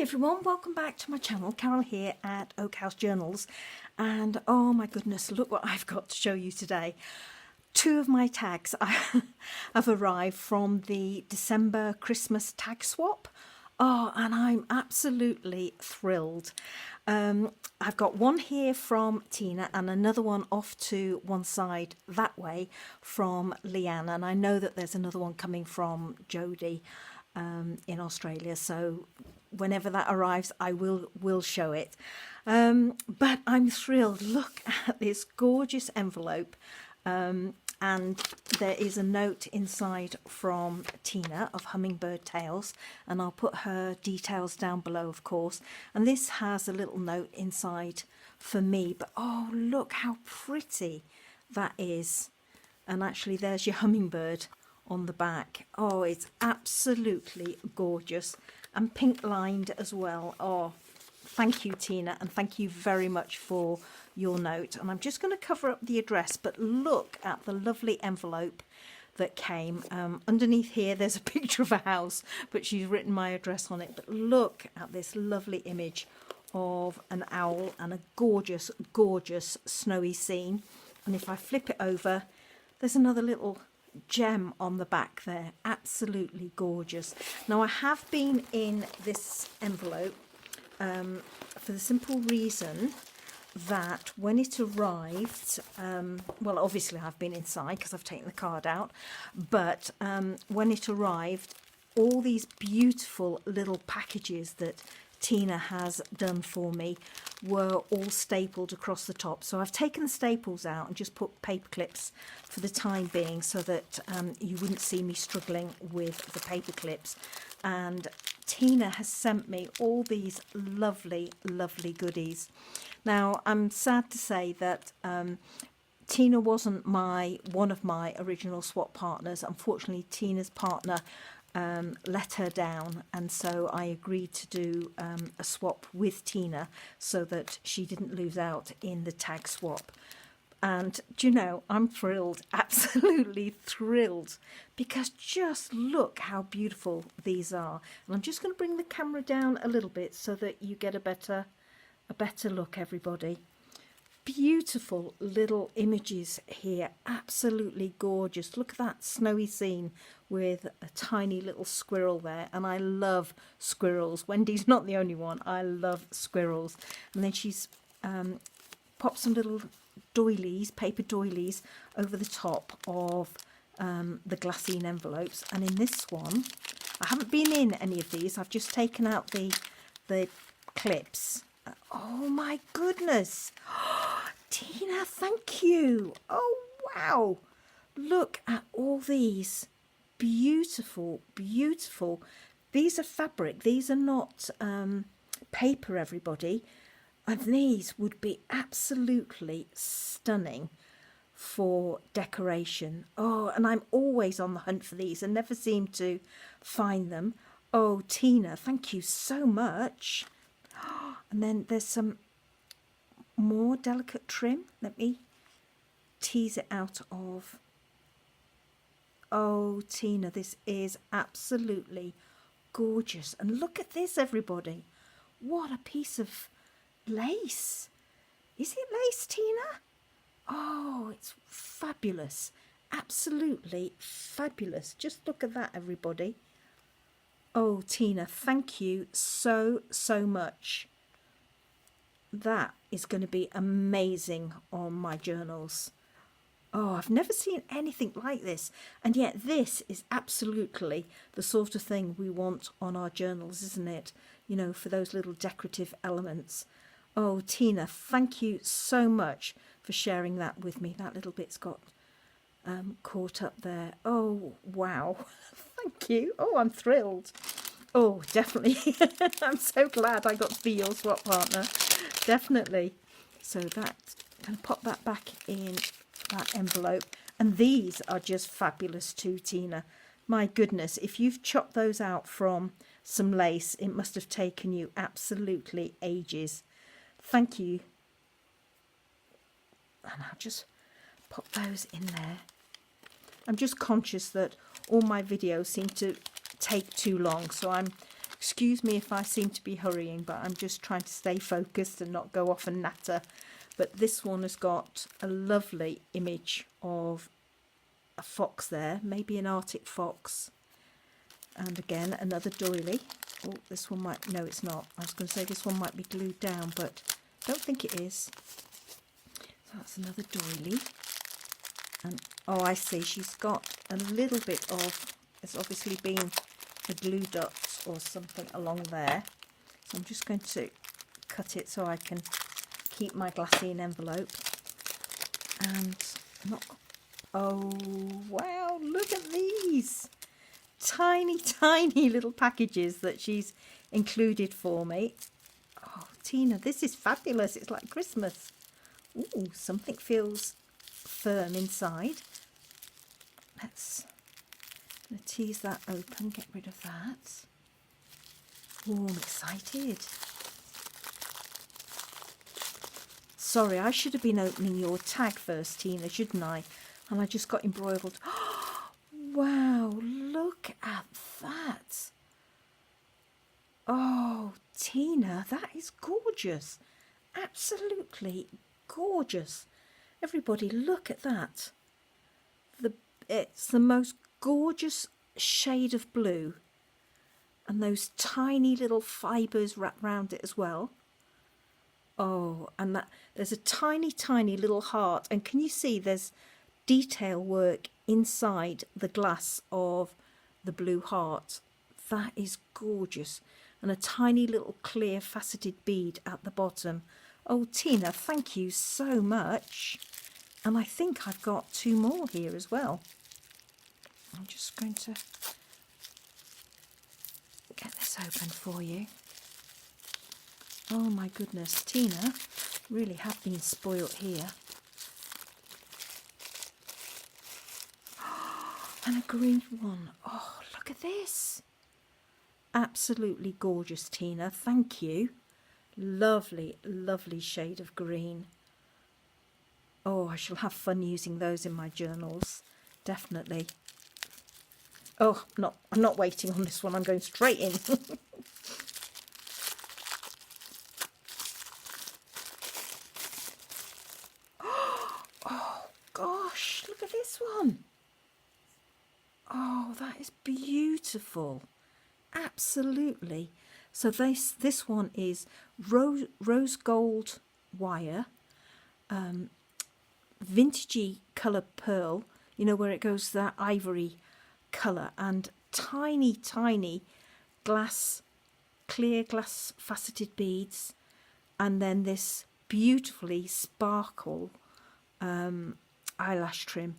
everyone, welcome back to my channel. Carol here at Oak House Journals, and oh my goodness, look what I've got to show you today. Two of my tags have arrived from the December Christmas tag swap. Oh, and I'm absolutely thrilled. I've got one here from Tina and another one off to one side that way from Leanne, and I know that there's another one coming from Jodie in Australia, so whenever that arrives I will show it. But I'm thrilled. Look at this gorgeous envelope, and there is a note inside from Tina of Hummingbird Tales, and I'll put her details down below, of course. And this has a little note inside for me, but oh, look how pretty that is. And actually there's your hummingbird on the back. Oh, it's absolutely gorgeous, and pink lined as well. Oh, thank you, Tina, and thank you very much for your note. And I'm just going to cover up the address, but look at the lovely envelope that came. Underneath here there's a picture of a house, but she's written my address on it. But look at this lovely image of an owl and a gorgeous snowy scene. And if I flip it over, there's another little gem on the back there. Absolutely gorgeous. Now I have been in this envelope for the simple reason that when it arrived, well, obviously I've been inside because I've taken the card out, but when it arrived, all these beautiful little packages that Tina has done for me were all stapled across the top. So I've taken the staples out and just put paper clips for the time being, so that you wouldn't see me struggling with the paper clips. And Tina has sent me all these lovely goodies. Now I'm sad to say that Tina wasn't one of my original swap partners. Unfortunately, Tina's partner let her down, and so I agreed to do a swap with Tina so that she didn't lose out in the tag swap. And do you know, I'm thrilled, absolutely thrilled, because just look how beautiful these are. And I'm just going to bring the camera down a little bit so that you get a better look, everybody. Beautiful little images here, absolutely gorgeous. Look at that snowy scene with a tiny little squirrel there, and I love squirrels. Wendy's not the only one. I love squirrels. And then she's popped some little doilies, paper doilies, over the top of the glassine envelopes. And in this one, I haven't been in any of these. I've just taken out the clips. Oh my goodness. Tina, thank you. Oh wow. Look at all these. Beautiful. These are fabric. These are not paper, everybody. And these would be absolutely stunning for decoration. Oh, and I'm always on the hunt for these and never seem to find them. Oh, Tina, thank you so much. And then there's some more delicate trim. Let me tease it out of. Oh, Tina, this is absolutely gorgeous. And look at this, everybody. What a piece of lace. Is it lace, Tina? Oh, it's fabulous. Absolutely fabulous. Just look at that, everybody. Oh, Tina, thank you so much. That is going to be amazing on my journals. Oh, I've never seen anything like this. And yet this is absolutely the sort of thing we want on our journals, isn't it? You know, for those little decorative elements. Oh, Tina, thank you so much for sharing that with me. That little bit's got caught up there. Oh, wow. Thank you. Oh, I'm thrilled. Oh, definitely. I'm so glad I got to be your swap partner. Definitely. So that, I'm going to pop that back in that envelope. And these are just fabulous too, Tina. My goodness, if you've chopped those out from some lace, it must have taken you absolutely ages. Thank you. And I'll just pop those in there. I'm just conscious that all my videos seem to take too long, so I'm Excuse me if I seem to be hurrying, but I'm just trying to stay focused and not go off and natter. But this one has got a lovely image of a fox there, maybe an Arctic fox. And again, another doily. Oh, this one might, no it's not. I was going to say this one might be glued down, but I don't think it is. So that's another doily. And oh, I see, she's got a little bit of, it's obviously been the glue dots or something along there. So I'm just going to cut it so I can keep my glassine envelope. And not, oh wow, look at these tiny, tiny little packages that she's included for me. Oh, Tina, this is fabulous. It's like Christmas. Ooh, something feels firm inside. Let's tease that open, get rid of that. Oh, I'm excited. Sorry, I should have been opening your tag first, Tina, shouldn't I? And I just got embroiled. Wow, look at that. Oh, Tina, that is gorgeous. Absolutely gorgeous. Everybody, look at that. It's the most gorgeous shade of blue. And those tiny little fibres wrapped around it as well. Oh, and that there's a tiny, tiny little heart. And can you see there's detail work inside the glass of the blue heart? That is gorgeous. And a tiny little clear faceted bead at the bottom. Oh, Tina, thank you so much. And I think I've got two more here as well. I'm just going to get this open for you. Oh my goodness, Tina really have been spoilt here. And a green one. Oh, look at this. Absolutely gorgeous, Tina. Thank you. Lovely, lovely shade of green. Oh, I shall have fun using those in my journals. Definitely. Oh, I'm not waiting on this one. I'm going straight in. Oh, gosh. Look at this one. Oh, that is beautiful. Absolutely. So this one is rose gold wire, vintagey colour pearl, you know, where it goes that ivory colour, and tiny, tiny clear glass faceted beads, and then this beautifully sparkle eyelash trim.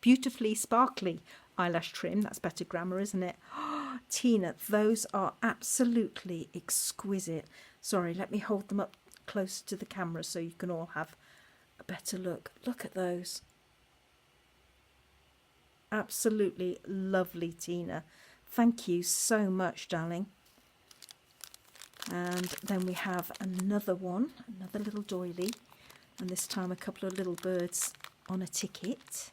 Beautifully sparkly eyelash trim. That's better grammar, isn't it? Oh, Tina, those are absolutely exquisite. Sorry, let me hold them up closer to the camera so you can all have a better look. Look at those. Absolutely lovely, Tina. Thank you so much, darling. And then we have another one, another little doily, and this time a couple of little birds on a ticket.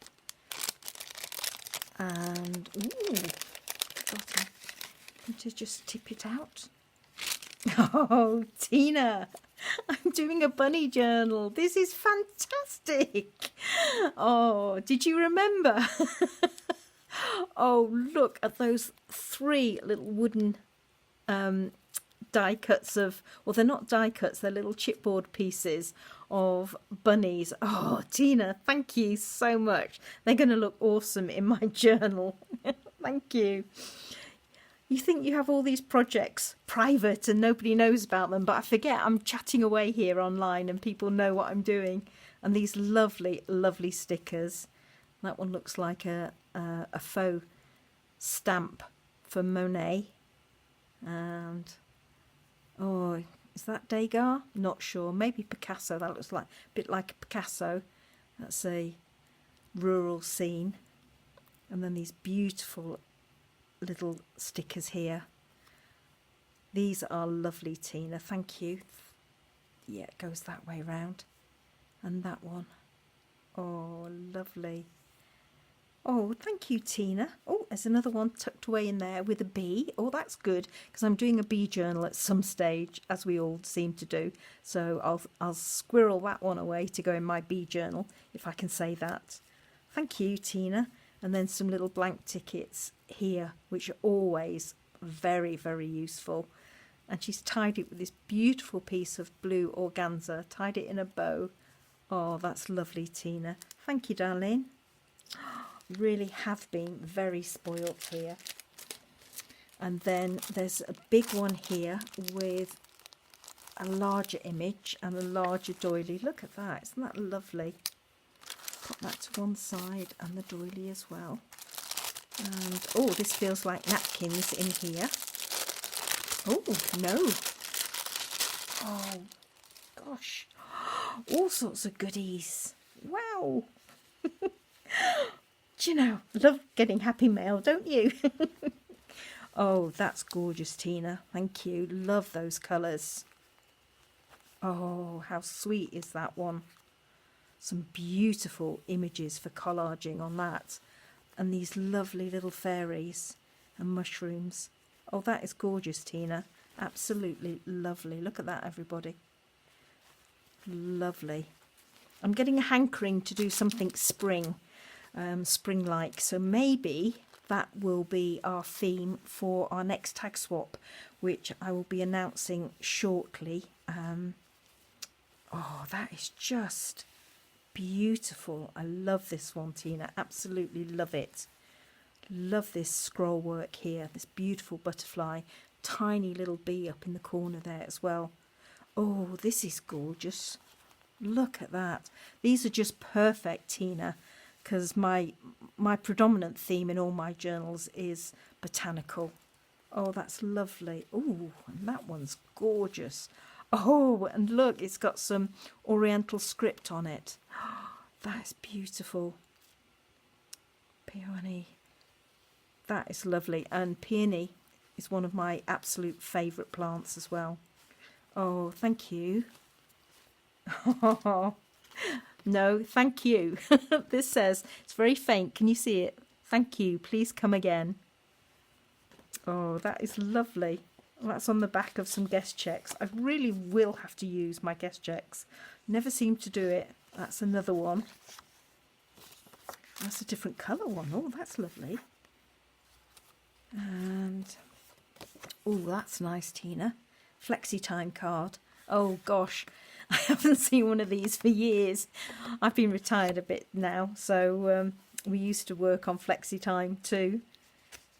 And ooh, I'm going to just tip it out. Oh, Tina, I'm doing a bunny journal. This is fantastic. Oh, did you remember? Oh, look at those three little wooden die cuts of, well, they're not die cuts, they're little chipboard pieces of bunnies. Oh, Tina, thank you so much. They're going to look awesome in my journal. Thank you. You think you have all these projects private and nobody knows about them, but I forget I'm chatting away here online and people know what I'm doing. And these lovely, lovely stickers. That one looks like a faux stamp for Monet. And, oh, is that Degas? Not sure. Maybe Picasso. That looks like a bit like a Picasso. That's a rural scene. And then these beautiful little stickers here. These are lovely, Tina. Thank you. Yeah, it goes that way round. And that one. Oh, lovely. Oh, thank you, Tina. Oh, there's another one tucked away in there with a bee. Oh, that's good because I'm doing a bee journal at some stage, as we all seem to do. So I'll squirrel that one away to go in my bee journal, if I can say that. Thank you, Tina. And then some little blank tickets here, which are always very, very useful. And she's tied it with this beautiful piece of blue organza, tied it in a bow. Oh, that's lovely, Tina. Thank you, darling. Really have been very spoilt here. And then there's a big one here with a larger image and a larger doily. Look at that, isn't that lovely? Put that to one side and the doily as well. And oh, this feels like napkins in here. Oh no, oh gosh, all sorts of goodies. Wow. Do you know, love getting happy mail, don't you? Oh, that's gorgeous, Tina. Thank you. Love those colours. Oh, how sweet is that one? Some beautiful images for collaging on that. And these lovely little fairies and mushrooms. Oh, that is gorgeous, Tina. Absolutely lovely. Look at that, everybody. Lovely. I'm getting a hankering to do something spring-like. So maybe that will be our theme for our next tag swap, which I will be announcing shortly. Oh, that is just beautiful. I love this one, Tina. Absolutely love it. Love this scroll work here. This beautiful butterfly. Tiny little bee up in the corner there as well. Oh, this is gorgeous. Look at that. These are just perfect, Tina, because my predominant theme in all my journals is botanical. Oh, that's lovely. Oh, and that one's gorgeous. Oh, and look, it's got some oriental script on it. That's beautiful. Peony. That is lovely. And peony is one of my absolute favourite plants as well. Oh, thank you. Oh, no, thank you. This says, it's very faint. Can you see it? Thank you. Please come again. Oh, that is lovely. That's on the back of some guest checks. I really will have to use my guest checks. Never seem to do it. That's another one. That's a different colour one. Oh, that's lovely. And, oh, that's nice, Tina. Flexi time card. Oh, gosh. I haven't seen one of these for years. I've been retired a bit now, so we used to work on flexi time too.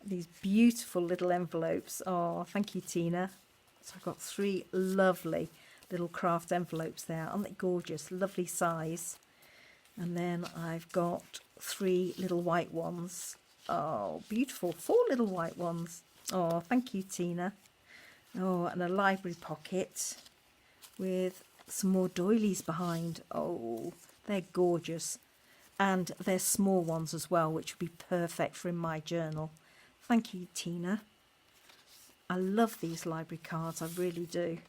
These beautiful little envelopes. Oh, thank you, Tina. So I've got 3 lovely little craft envelopes there. Aren't they gorgeous? Lovely size. And then I've got 3 little white ones. Oh, beautiful. 4 little white ones. Oh, thank you, Tina. Oh, and a library pocket with some more doilies behind. Oh, they're gorgeous. And they're small ones as well, which would be perfect for in my journal. Thank you, Tina. I love these library cards, I really do.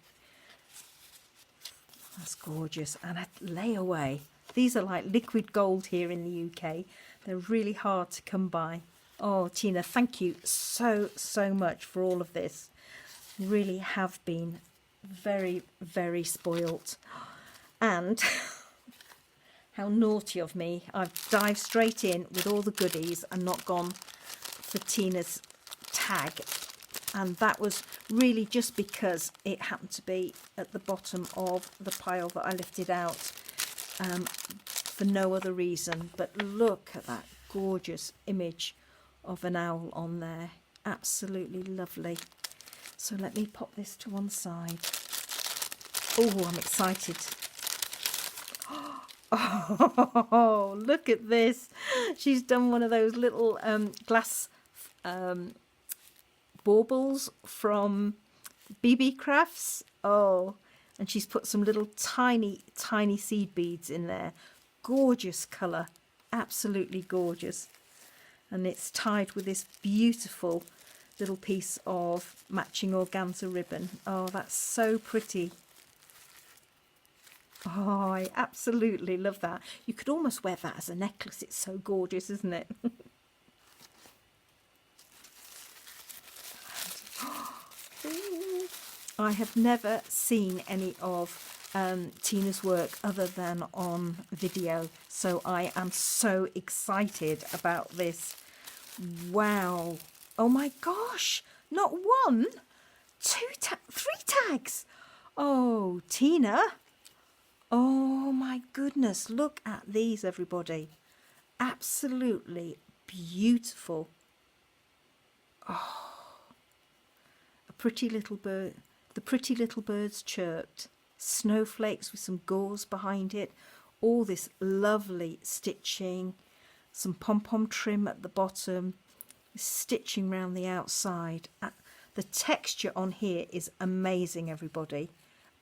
That's gorgeous. And a layaway. These are like liquid gold here in the UK. They're really hard to come by. Oh, Tina, thank you so, so much for all of this. Really have been very, very spoilt. And how naughty of me. I've dived straight in with all the goodies and not gone for Tina's tag. And that was really just because it happened to be at the bottom of the pile that I lifted out, for no other reason. But look at that gorgeous image of an owl on there. Absolutely lovely. So let me pop this to one side. Oh, I'm excited. Oh, look at this. She's done one of those little glass baubles from BB Crafts. Oh, and she's put some little tiny, tiny seed beads in there. Gorgeous colour. Absolutely gorgeous. And it's tied with this beautiful little piece of matching organza ribbon. Oh, that's so pretty. Oh, I absolutely love that. You could almost wear that as a necklace. It's so gorgeous, isn't it? I have never seen any of Tina's work other than on video, so I am so excited about this. Wow. Oh my gosh. Not one, three tags. Oh, Tina. Oh my goodness. Look at these, everybody. Absolutely beautiful. A pretty little bird. The pretty little birds chirped. Snowflakes with some gauze behind it. All this lovely stitching. Some pom-pom trim at the bottom. Stitching around the outside. The texture on here is amazing, everybody.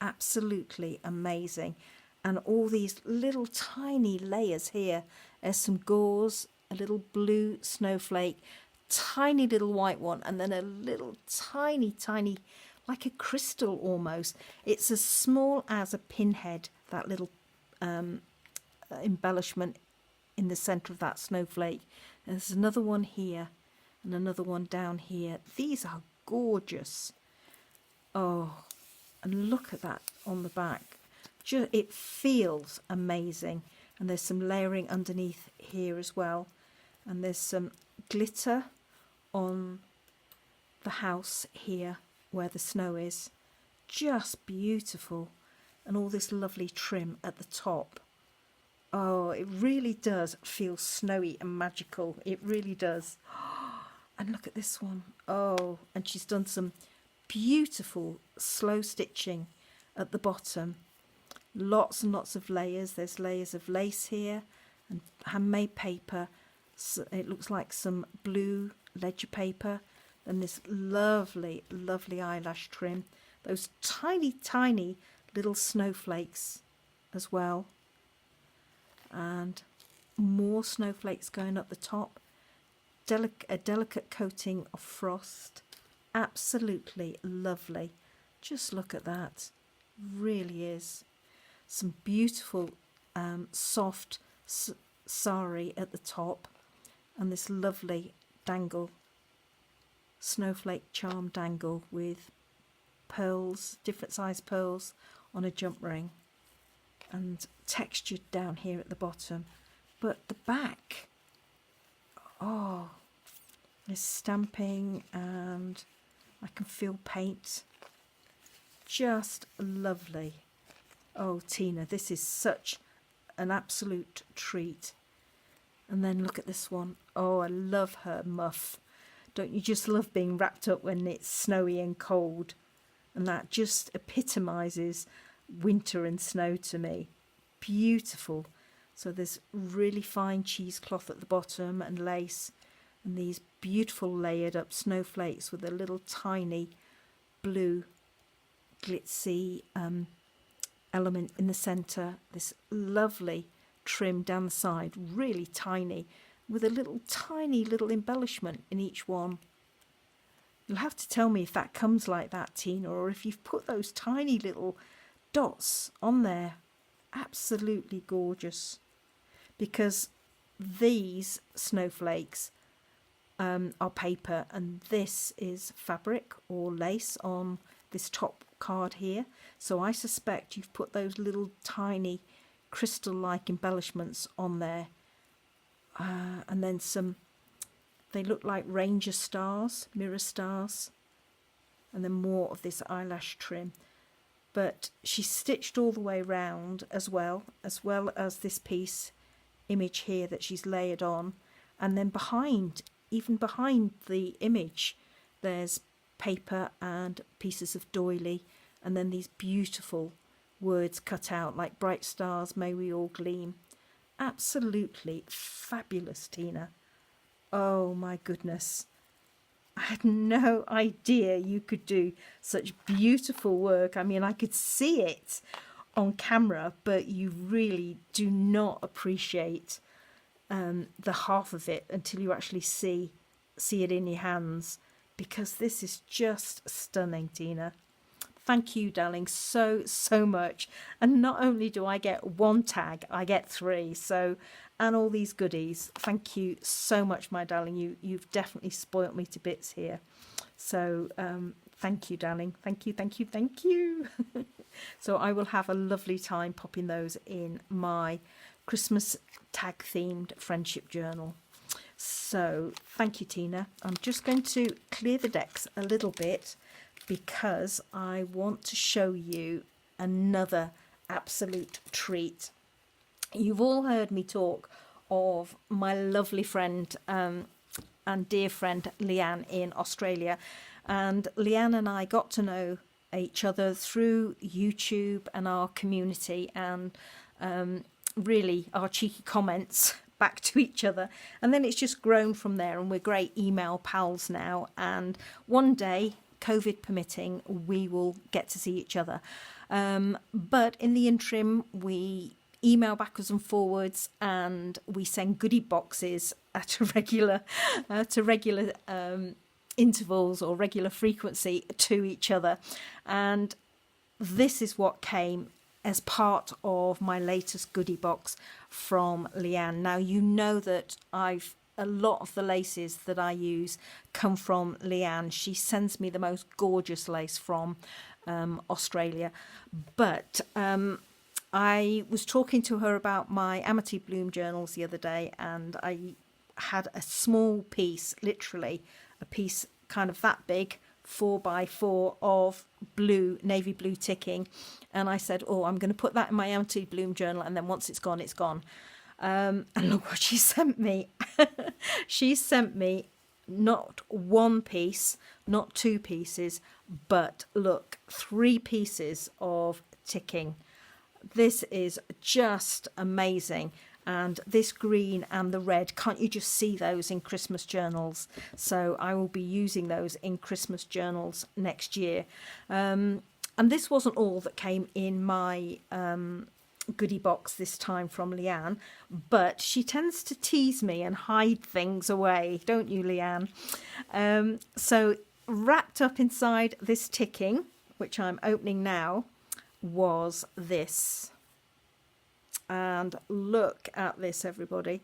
Absolutely amazing. And all these little tiny layers here. There's some gauze, a little blue snowflake, tiny little white one, and then a little tiny, like a crystal almost. It's as small as a pinhead, that little embellishment in the centre of that snowflake. And there's another one here and another one down here. These are gorgeous. Oh, and look at that on the back. It feels amazing. And there's some layering underneath here as well. And there's some glitter on the house here where the snow is. Just beautiful. And all this lovely trim at the top. Oh, it really does feel snowy and magical. It really does. And look at this one. Oh, and she's done some beautiful slow stitching at the bottom. Lots and lots of layers. There's layers of lace here and handmade paper. So it looks like some blue ledger paper. And this lovely, lovely eyelash trim. Those tiny little snowflakes as well. And more snowflakes going up the top. A delicate coating of frost. Absolutely lovely. Just look at that. Really is. Some beautiful soft sari at the top. And this lovely dangle. Snowflake charm dangle with pearls, different size pearls on a jump ring. And textured down here at the bottom. But the back, oh, there's stamping and I can feel paint. Just lovely. Oh, Tina, this is such an absolute treat. And then look at this one. Oh, I love her muff. Don't you just love being wrapped up when it's snowy and cold? And that just epitomises winter and snow to me. Beautiful. So there's really fine cheesecloth at the bottom and lace. And these beautiful layered up snowflakes with a little tiny blue glitzy element in the centre. This lovely trim down the side, really tiny, with a little tiny little embellishment in each one. You'll have to tell me if that comes like that, Tina, or if you've put those tiny little dots on there. Absolutely gorgeous. Because these snowflakes are paper and this is fabric or lace on this top card here. So I suspect you've put those little tiny crystal-like embellishments on there. And then some, they look like ranger stars, mirror stars. And then more of this eyelash trim. But she's stitched all the way round as well as this piece image here that she's layered on. And then behind, even behind the image, there's paper and pieces of doily. And then these beautiful words cut out like bright stars, may we all gleam. Absolutely fabulous, Tina. Oh my goodness. I had no idea you could do such beautiful work. I mean, I could see it on camera, but you really do not appreciate the half of it until you actually see it in your hands, because this is just stunning, Tina. Thank you, darling, so much. And not only do I get one tag, I get three. So, and all these goodies. Thank you so much, my darling. You've definitely spoilt me to bits here. So, thank you, darling. Thank you, thank you, thank you. So I will have a lovely time popping those in my Christmas tag themed friendship journal. So thank you, Tina. I'm just going to clear the decks a little bit because I want to show you another absolute treat. You've all heard me talk of my lovely friend and dear friend Leanne in Australia, and Leanne and I got to know each other through YouTube and our community, and really our cheeky comments back to each other, and then it's just grown from there, and we're great email pals now, and one day, COVID permitting, we will get to see each other, but in the interim we email backwards and forwards, and we send goodie boxes at a regular intervals or regular frequency to each other, and this is what came as part of my latest goodie box from Leanne. Now, you know that a lot of the laces that I use come from Leanne. She sends me the most gorgeous lace from Australia. But I was talking to her about my Amity Bloom journals the other day, and I had a small piece, literally a piece kind of that big, 4x4 of blue, navy blue ticking, and I said, oh, I'm going to put that in my Amity Bloom journal, and then once it's gone, it's gone. And look what she sent me. She sent me not one piece, not two pieces, but look, 3 pieces of ticking. This is just amazing. And this green and the red, can't you just see those in Christmas journals? So I will be using those in Christmas journals next year. And this wasn't all that came in my goodie box this time from Leanne, but she tends to tease me and hide things away, don't you, Leanne? So wrapped up inside this ticking, which I'm opening now, was this. And look at this, everybody.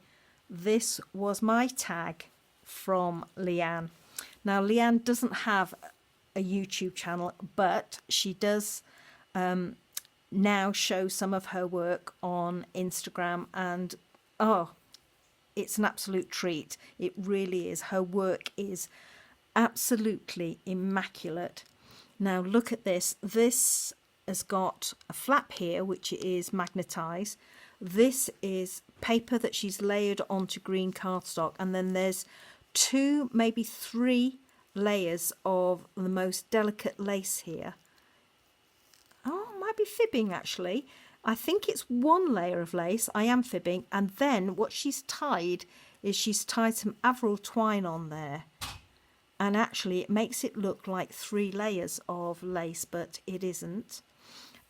This was my tag from Leanne. Now, Leanne doesn't have a YouTube channel, but she does now show some of her work on Instagram, and oh, it's an absolute treat. It really is. Her work is absolutely immaculate. Now look at this. This has got a flap here which is magnetized. This is paper that she's layered onto green cardstock, and then there's 2, maybe 3 layers of the most delicate lace here. Oh, I might be fibbing actually. I think it's 1 layer of lace. I am fibbing. And then what she's tied is she's tied some Avril twine on there. And actually it makes it look like 3 layers of lace, but it isn't.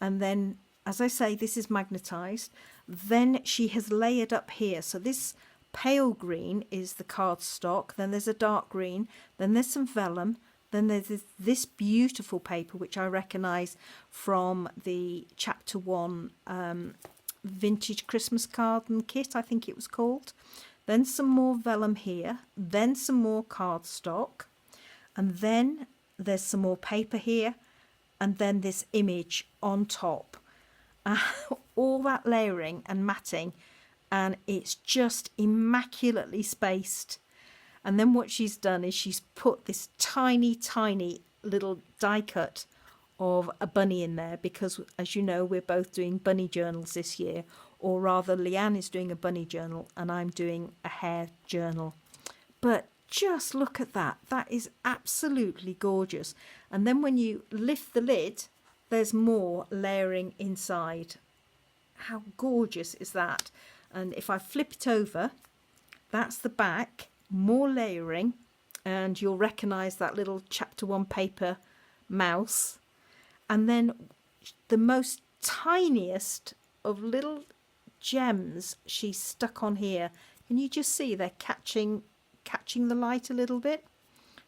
And then, as I say, this is magnetized. Then she has layered up here. So this pale green is the cardstock. Then there's a dark green. Then there's some vellum. Then there's this beautiful paper, which I recognise from the Chapter 1 Vintage Christmas Card and Kit, I think it was called. Then some more vellum here. Then some more cardstock. And then there's some more paper here. And then this image on top. All that layering and matting. And it's just immaculately spaced. And then what she's done is she's put this tiny, tiny little die cut of a bunny in there, because, as you know, we're both doing bunny journals this year, or rather Leanne is doing a bunny journal and I'm doing a hare journal. But just look at that. That is absolutely gorgeous. And then when you lift the lid, there's more layering inside. How gorgeous is that? And if I flip it over, that's the back. More layering, and you'll recognise that little Chapter 1 paper mouse. And then the most tiniest of little gems she's stuck on here. Can you just see they're catching the light a little bit?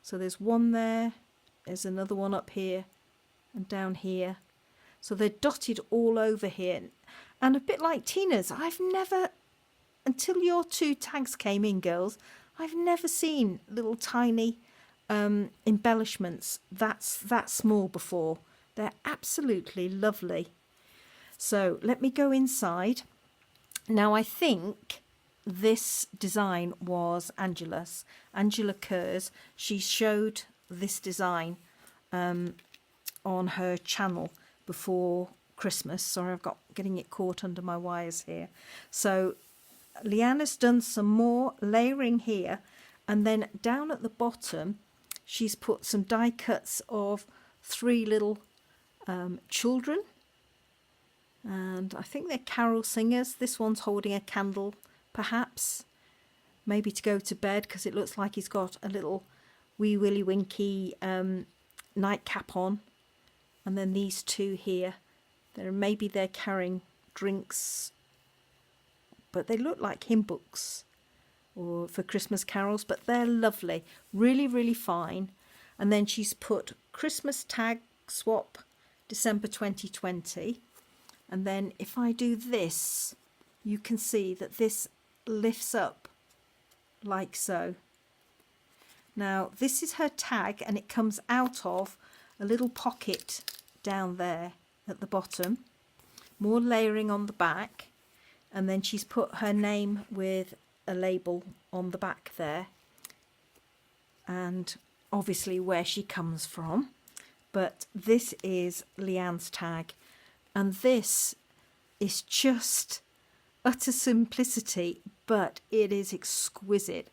So there's one there, there's another one up here, and down here. So they're dotted all over here. And a bit like Tina's, I've never, until your 2 tags came in, girls, I've never seen little tiny embellishments that small before. They're absolutely lovely. So let me go inside. Now I think this design was Angela's, Angela Kerr's. She showed this design on her channel before Christmas. Sorry, I've got getting it caught under my wires here. So Leanne has done some more layering here, and then down at the bottom she's put some die cuts of 3 little children, and I think they're carol singers. This one's holding a candle, perhaps, maybe to go to bed, because it looks like he's got a little wee willy winky nightcap on. And then these 2 here, maybe they're carrying drinks, but they look like hymn books or for Christmas carols, but they're lovely, really, really fine. And then she's put Christmas tag swap December 2020. And then if I do this, you can see that this lifts up like so. Now this is her tag, and it comes out of a little pocket down there at the bottom. More layering on the back, and then she's put her name with a label on the back there, and obviously where she comes from. But this is Leanne's tag, and this is just utter simplicity, but it is exquisite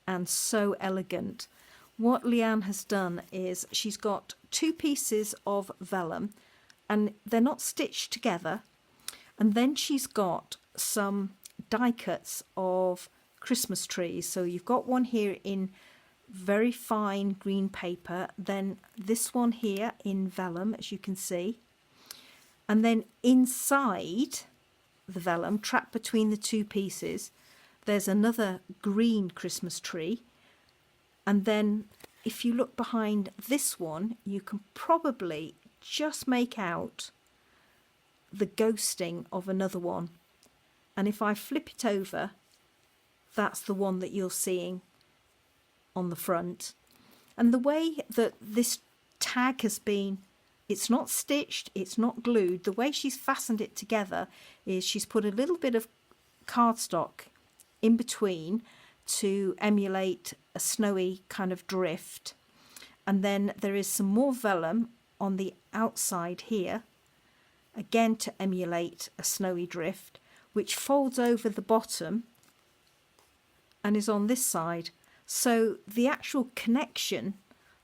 and so elegant. What Leanne has done is she's got 2 pieces of vellum, and they're not stitched together, and then she's got some die cuts of Christmas trees. So you've got one here in very fine green paper, then this one here in vellum, as you can see, and then inside the vellum, trapped between the 2 pieces, there's another green Christmas tree. And then if you look behind this one, you can probably just make out the ghosting of another one. And if I flip it over, that's the one that you're seeing on the front. And the way that this tag has been, it's not stitched, it's not glued. The way she's fastened it together is she's put a little bit of cardstock in between to emulate a snowy kind of drift. And then there is some more vellum on the outside here, again to emulate a snowy drift, which folds over the bottom and is on this side. So the actual connection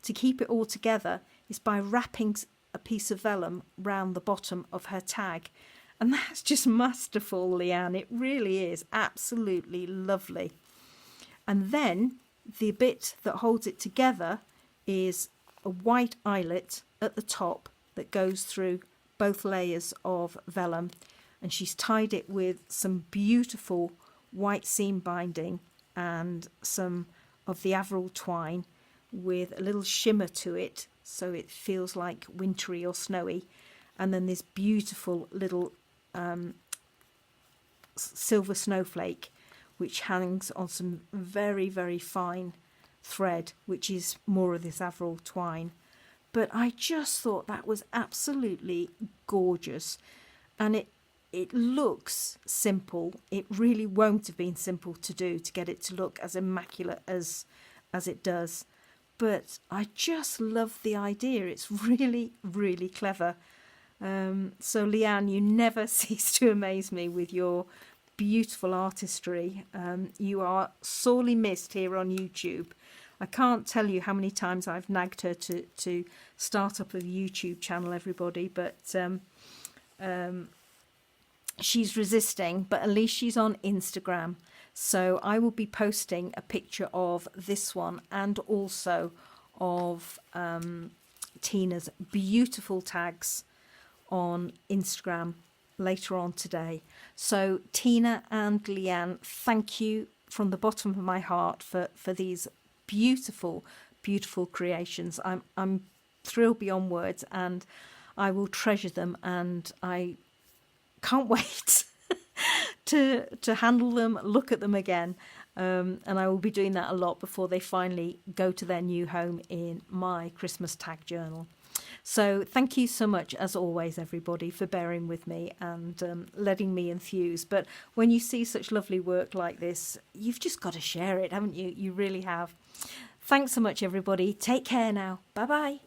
to keep it all together is by wrapping a piece of vellum round the bottom of her tag. And that's just masterful, Leanne. It really is absolutely lovely. And then the bit that holds it together is a white eyelet at the top that goes through both layers of vellum. And she's tied it with some beautiful white seam binding and some of the Avril twine with a little shimmer to it, so it feels like wintry or snowy. And then this beautiful little silver snowflake, which hangs on some very, very fine thread, which is more of this Avril twine. But I just thought that was absolutely gorgeous. And it looks simple. It really won't have been simple to do to get it to look as immaculate as it does. But I just love the idea. It's really, really clever. So Leanne, you never cease to amaze me with your beautiful artistry. You are sorely missed here on YouTube. I can't tell you how many times I've nagged her to start up a YouTube channel, everybody, but she's resisting, but at least she's on Instagram. So I will be posting a picture of this one and also of Tina's beautiful tags on Instagram later on today. So Tina and Leanne, thank you from the bottom of my heart for these beautiful, beautiful creations. I'm thrilled beyond words, and I will treasure them, and I can't wait to handle them, look at them again. And I will be doing that a lot before they finally go to their new home in my Christmas tag journal. So thank you so much, as always, everybody, for bearing with me and letting me enthuse. But when you see such lovely work like this, you've just got to share it, haven't you? You really have. Thanks so much, everybody. Take care now. Bye-bye.